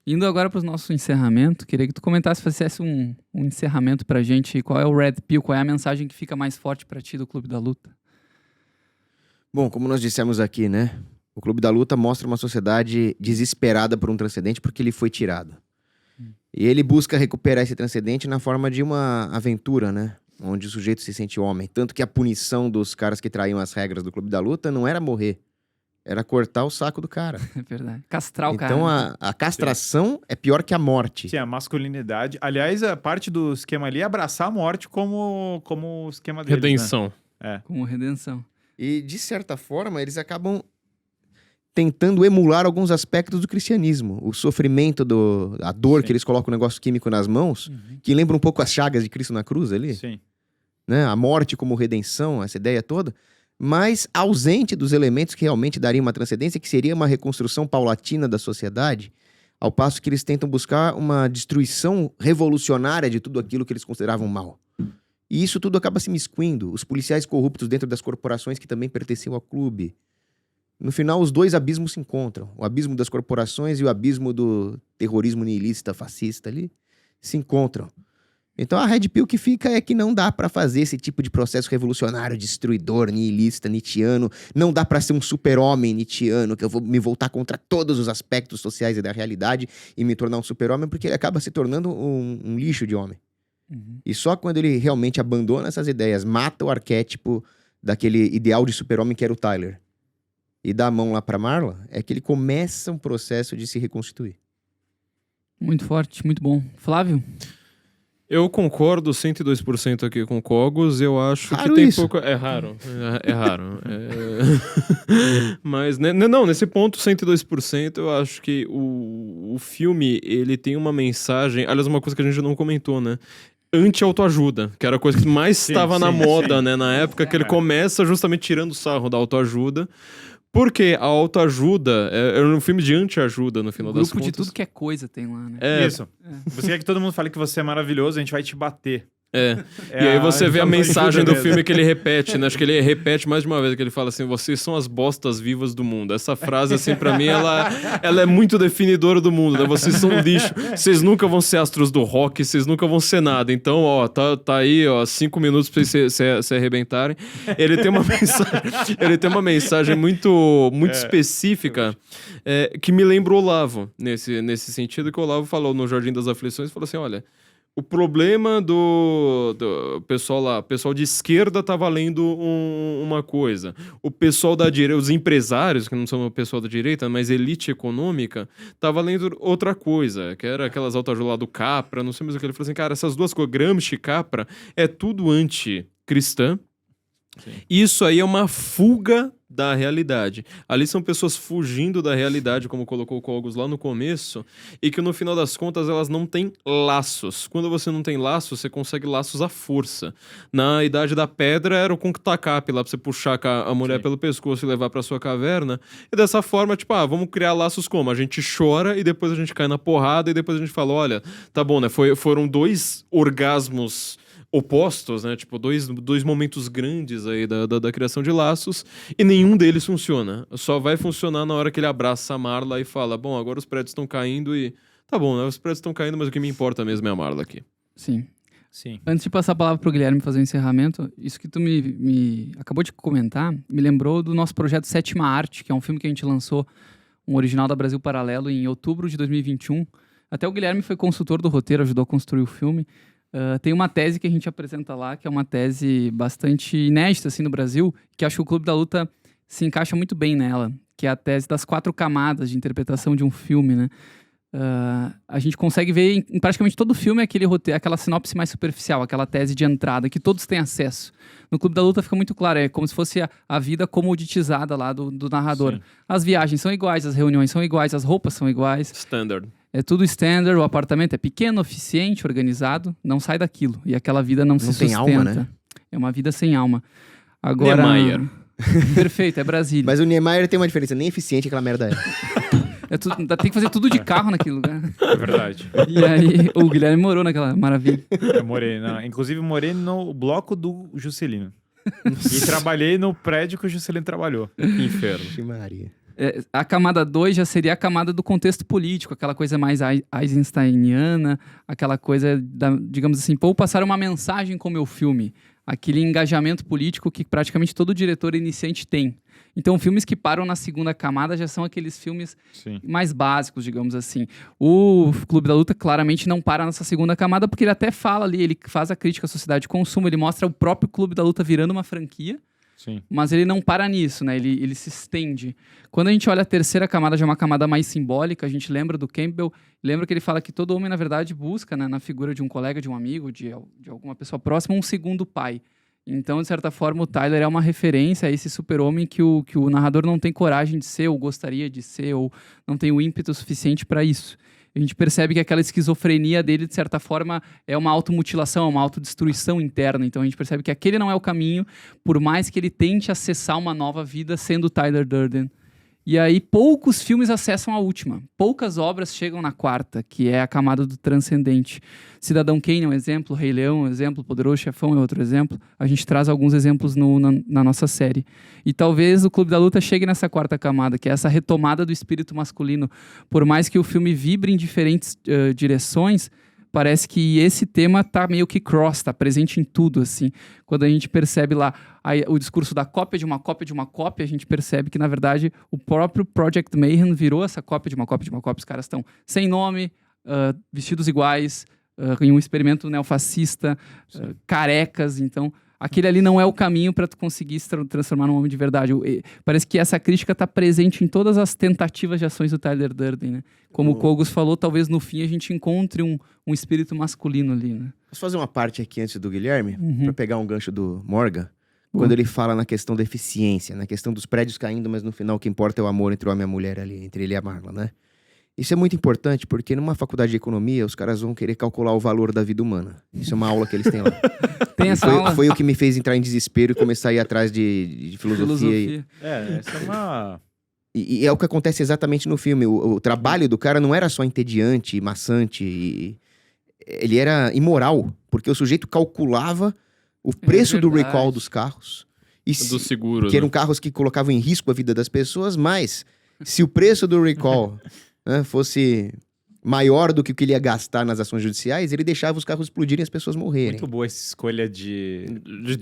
Indo agora para o nosso encerramento, queria que tu comentasse, fizesse um encerramento pra gente. Qual é o Red Pill, qual é a mensagem que fica mais forte pra ti do Clube da Luta? Bom, como nós dissemos aqui, né? O Clube da Luta mostra uma sociedade desesperada por um transcendente porque ele foi tirado. E ele busca recuperar esse transcendente na forma de uma aventura, né? Onde o sujeito se sente homem. Tanto que a punição dos caras que traíam as regras do Clube da Luta não era morrer. Era cortar o saco do cara. É verdade. Castrar o cara. Então né? a castração é pior que a morte. Sim, a masculinidade. Aliás, a parte do esquema ali é abraçar a morte como o esquema deles, Redenção. Né? Como redenção. E, de certa forma, eles acabam tentando emular alguns aspectos do cristianismo. O sofrimento, a dor que eles colocam o negócio químico nas mãos, que lembra um pouco as chagas de Cristo na cruz ali. Sim. Né? A morte como redenção, essa ideia toda. Mas ausente dos elementos que realmente dariam uma transcendência, que seria uma reconstrução paulatina da sociedade, ao passo que eles tentam buscar uma destruição revolucionária de tudo aquilo que eles consideravam mal. E isso tudo acaba se miscuindo. Os policiais corruptos dentro das corporações que também pertenciam ao clube. No final, os dois abismos se encontram. O abismo das corporações e o abismo do terrorismo nihilista, fascista ali, se encontram. Então a Red Pill que fica é que não dá pra fazer esse tipo de processo revolucionário, destruidor, nihilista, nietzschiano. Não dá pra ser um super-homem nietzschiano, que eu vou me voltar contra todos os aspectos sociais e da realidade e me tornar um super-homem, porque ele acaba se tornando um lixo de homem. E só quando ele realmente abandona essas ideias, mata o arquétipo daquele ideal de super-homem que era o Tyler, e dá a mão lá pra Marla, é que ele começa um processo de se reconstituir. Muito forte, muito bom. Flávio? Eu concordo 102% aqui com o Cogos. Eu acho Raro que tem isso. pouco... É raro. É raro. Mas, né, não, nesse ponto, 102%, eu acho que o filme, ele tem uma mensagem... Aliás, uma coisa que a gente não comentou, né? Anti-autoajuda, que era a coisa que mais estava na moda, né? Na época que ele começa justamente tirando sarro da autoajuda. Porque a autoajuda é um filme de anti-ajuda, no final das Grupo contas. de tudo que é coisa tem lá, né? Isso. Você quer que todo mundo fale que você é maravilhoso, a gente vai te bater. E aí você vê a mensagem do mesmo. filme que ele repete, né? Acho que ele repete mais de uma vez, que ele fala assim, vocês são as bostas vivas do mundo. Essa frase, assim, pra mim, ela é muito definidora do mundo, né? Vocês são lixo, vocês nunca vão ser astros do rock, vocês nunca vão ser nada. Então, ó, tá aí, ó, 5 minutos pra vocês se arrebentarem. Ele tem uma mensagem muito específica, que me lembra o Olavo, nesse sentido, que o Olavo falou no Jardim das Aflições, falou assim, olha... O problema do pessoal lá, o pessoal de esquerda tá valendo uma coisa. O pessoal da direita, os empresários, que não são o pessoal da direita, mas elite econômica, tá valendo outra coisa, que era aquelas autoajuda lá do Capra, não sei mais o que. Ele falou assim, cara, essas duas coisas, Gramsci e Capra, é tudo anti-cristã. Sim. Isso aí é uma fuga da realidade. Ali são pessoas fugindo da realidade, como colocou o Cogos lá no começo, e que no final das contas elas não têm laços. Quando você não tem laços, você consegue laços à força. Na Idade da Pedra era o Conktacap lá pra você puxar a mulher pelo pescoço e levar pra sua caverna. E dessa forma, tipo, vamos criar laços como? A gente chora e depois a gente cai na porrada e depois a gente fala, olha, tá bom, né? Foram 2 orgasmos opostos, né? Tipo, dois momentos grandes aí da criação de laços, e nenhum deles funciona. Só vai funcionar na hora que ele abraça a Marla e fala, bom, agora os prédios estão caindo e... Tá bom, né? Os prédios estão caindo, mas o que me importa mesmo é a Marla aqui. Sim. Sim. Antes de passar a palavra pro Guilherme fazer o encerramento, isso que tu me acabou de comentar, me lembrou do nosso projeto Sétima Arte, que é um filme que a gente lançou, um original da Brasil Paralelo, em outubro de 2021. Até o Guilherme foi consultor do roteiro, ajudou a construir o filme. Tem uma tese que a gente apresenta lá, que é uma tese bastante inédita assim, no Brasil, que acho que o Clube da Luta se encaixa muito bem nela, que é a tese das 4 camadas de interpretação de um filme, né? A gente consegue ver em praticamente todo filme aquele roteiro, aquela sinopse mais superficial, aquela tese de entrada, que todos têm acesso. No Clube da Luta fica muito claro, é como se fosse a vida comoditizada lá do narrador. Sim. As viagens são iguais, as reuniões são iguais, as roupas são iguais. Standard. É tudo standard, o apartamento é pequeno, eficiente, organizado, não sai daquilo. E aquela vida não se sustenta. Não tem alma, né? É uma vida sem alma. Agora... Niemeyer. Perfeito, é Brasília. Mas o Niemeyer tem uma diferença, nem eficiente aquela merda é. Tem que fazer tudo de carro naquele lugar. É verdade. E aí, o Guilherme morou naquela maravilha. Eu morei, inclusive morei no bloco do Juscelino. E trabalhei no prédio que o Juscelino trabalhou. Inferno. Maria. A camada 2 já seria a camada do contexto político, aquela coisa mais Eisensteiniana, aquela coisa, digamos assim, vou passar uma mensagem com o meu filme. Aquele engajamento político que praticamente todo diretor iniciante tem. Então, filmes que param na segunda camada já são aqueles filmes mais básicos, digamos assim. O Clube da Luta claramente não para nessa segunda camada, porque ele até fala ali, ele faz a crítica à sociedade de consumo, ele mostra o próprio Clube da Luta virando uma franquia, mas ele não para nisso, né? Ele se estende. Quando a gente olha a terceira camada, já é uma camada mais simbólica, a gente lembra do Campbell, lembra que ele fala que todo homem, na verdade, busca, né, na figura de um colega, de um amigo, de alguma pessoa próxima, um segundo pai. Então, de certa forma, o Tyler é uma referência a esse super-homem que o narrador não tem coragem de ser, ou gostaria de ser, ou não tem o ímpeto suficiente para isso. A gente percebe que aquela esquizofrenia dele, de certa forma, é uma automutilação, é uma autodestruição interna. Então, a gente percebe que aquele não é o caminho, por mais que ele tente acessar uma nova vida sendo o Tyler Durden. E aí, poucos filmes acessam a última. Poucas obras chegam na quarta, que é a camada do transcendente. Cidadão Kane é um exemplo, Rei Leão é um exemplo, Poderoso Chefão é outro exemplo. A gente traz alguns exemplos na nossa série. E talvez o Clube da Luta chegue nessa quarta camada, que é essa retomada do espírito masculino. Por mais que o filme vibre em diferentes direções, parece que esse tema tá meio que tá presente em tudo, assim. Quando a gente percebe lá o discurso da cópia de uma cópia de uma cópia, a gente percebe que, na verdade, o próprio Project Mayhem virou essa cópia de uma cópia de uma cópia. Os caras estão sem nome, vestidos iguais, em um experimento neofascista, carecas. Então, aquele ali não é o caminho para tu conseguir se transformar num homem de verdade. Parece que essa crítica está presente em todas as tentativas de ações do Tyler Durden, né? Como o Kogos falou, talvez no fim a gente encontre um espírito masculino ali, né? Posso fazer uma parte aqui antes do Guilherme? Para pegar um gancho do Morgan. Quando ele fala na questão da eficiência, na questão dos prédios caindo, mas no final o que importa é o amor entre o homem e a mulher ali, entre ele e a Marla, né? Isso é muito importante porque numa faculdade de economia os caras vão querer calcular o valor da vida humana. Isso é uma aula que eles têm lá. Tem essa aula? Foi o que me fez entrar em desespero e começar a ir atrás de filosofia. Essa é uma... E é o que acontece exatamente no filme. O trabalho do cara não era só entediante, maçante. Ele era imoral, porque o sujeito calculava o preço do recall dos carros. Do seguro. Que eram carros que colocavam em risco a vida das pessoas, mas se o preço do recall fosse maior do que o que ele ia gastar nas ações judiciais, ele deixava os carros explodirem e as pessoas morrerem. Muito boa essa escolha de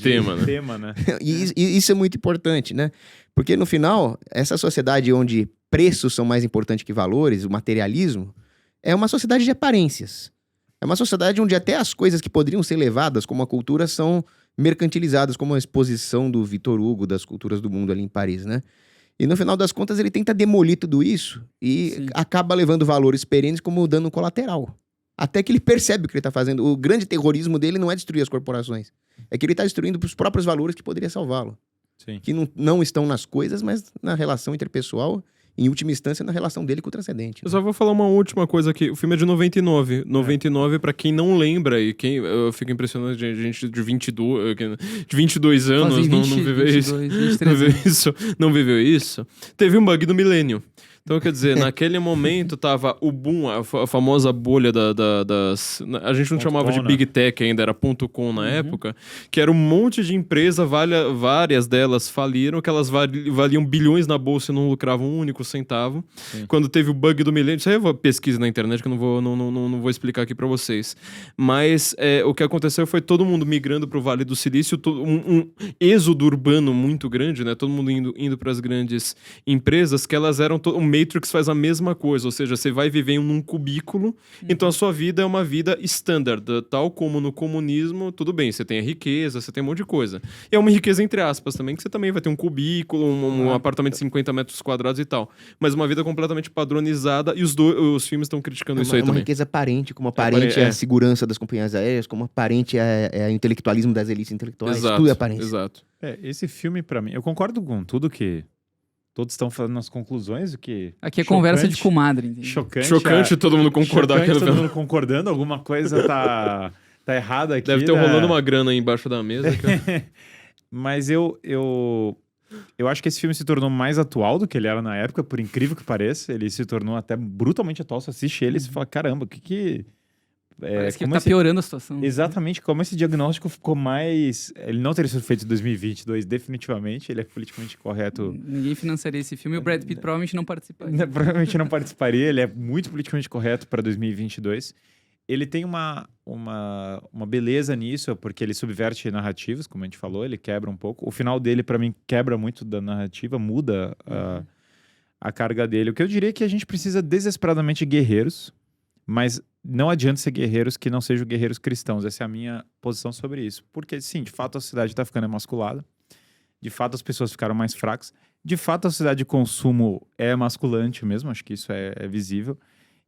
tema, né? E isso é muito importante, né? Porque no final, essa sociedade onde preços são mais importantes que valores, o materialismo, é uma sociedade de aparências. É uma sociedade onde até as coisas que poderiam ser levadas como a cultura são mercantilizadas, como a exposição do Victor Hugo das culturas do mundo ali em Paris, né? E no final das contas ele tenta demolir tudo isso e acaba levando valores perenes como dano colateral. Até que ele percebe o que ele está fazendo. O grande terrorismo dele não é destruir as corporações. É que ele está destruindo os próprios valores que poderia salvá-lo. Que não estão nas coisas, mas na relação interpessoal, em última instância, na relação dele com o transcendente. Eu só vou falar uma última coisa aqui. O filme é de 99. 99, pra quem não lembra, e eu fico impressionado de gente de 22 anos não viveu isso. Não viveu isso. Teve um bug do milênio. Então, quer dizer, naquele momento tava o boom, a famosa bolha das... A gente não chamava de Big Tech ainda, era .com na época, que era um monte de empresa, várias delas faliram, que elas valiam bilhões na bolsa e não lucravam um único centavo. Quando teve o bug do milênio, isso aí eu pesquisa na internet que eu não vou explicar aqui pra vocês. Mas o que aconteceu foi todo mundo migrando pro Vale do Silício, um êxodo urbano muito grande, né? Todo mundo indo pras grandes empresas, que elas eram... Matrix faz a mesma coisa, ou seja, você vai viver num cubículo, então a sua vida é uma vida standard, tal como no comunismo, tudo bem, você tem a riqueza, você tem um monte de coisa. E é uma riqueza entre aspas também, que você também vai ter um cubículo, um apartamento de 50 metros quadrados e tal. Mas uma vida completamente padronizada, e os filmes estão criticando isso aí também. É uma riqueza aparente, como aparente é a segurança das companhias aéreas, como aparente é o intelectualismo das elites intelectuais, tudo é aparente. Exato. Esse filme, pra mim, eu concordo com tudo que todos estão falando nas conclusões, o que... Aqui é conversa de comadre, entendeu? Chocante todo mundo concordar. Todo mundo concordando, alguma coisa tá errada aqui. Deve ter rolando uma grana aí embaixo da mesa. Mas eu acho que esse filme se tornou mais atual do que ele era na época, por incrível que pareça. Ele se tornou até brutalmente atual. Você assiste ele e você fala, caramba, Parece que como tá esse- piorando a situação. Exatamente, como esse diagnóstico ficou mais... Ele não teria sido feito em 2022, definitivamente. Ele é politicamente correto. Ninguém financiaria esse filme e o Brad Pitt provavelmente não participaria. Provavelmente não participaria. Ele é muito politicamente correto para 2022. Ele tem uma beleza nisso, porque ele subverte narrativas, como a gente falou. Ele quebra um pouco. O final dele, para mim, quebra muito da narrativa, muda a carga dele. O que eu diria é que a gente precisa desesperadamente de guerreiros, mas não adianta ser guerreiros que não sejam guerreiros cristãos. Essa é a minha posição sobre isso. Porque, sim, de fato a sociedade está ficando emasculada. De fato as pessoas ficaram mais fracas. De fato a sociedade de consumo é emasculante mesmo. Acho que isso é visível.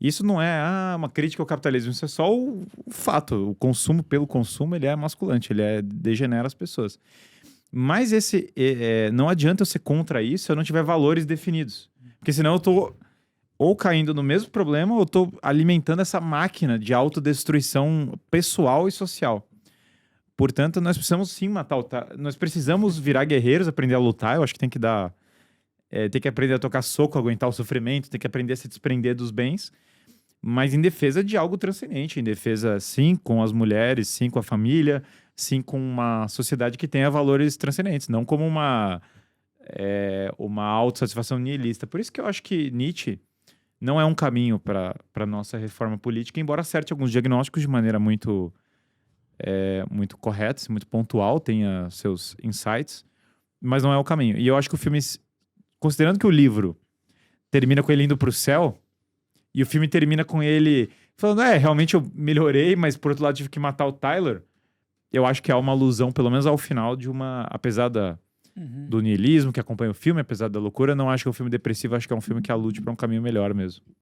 Isso não é uma crítica ao capitalismo. Isso é só o fato. O consumo pelo consumo, ele é emasculante. Ele degenera as pessoas. Mas não adianta eu ser contra isso se eu não tiver valores definidos. Porque senão eu tô ou caindo no mesmo problema, ou tô alimentando essa máquina de autodestruição pessoal e social. Portanto, nós precisamos sim matar nós precisamos virar guerreiros, aprender a lutar. Eu acho que tem que tem que aprender a tocar soco, aguentar o sofrimento, tem que aprender a se desprender dos bens, mas em defesa de algo transcendente, em defesa, sim, com as mulheres, sim, com a família, sim, com uma sociedade que tenha valores transcendentes, não como uma autossatisfação nihilista. Por isso que eu acho que Nietzsche não é um caminho para a nossa reforma política, embora acerte alguns diagnósticos de maneira muito correta, muito pontual, tenha seus insights, mas não é o caminho. E eu acho que o filme, considerando que o livro termina com ele indo pro céu, e o filme termina com ele falando, realmente eu melhorei, mas por outro lado tive que matar o Tyler, eu acho que há uma alusão, pelo menos ao final, apesar do niilismo que acompanha o filme, apesar da loucura, não acho que é um filme depressivo, acho que é um filme que alute para um caminho melhor mesmo.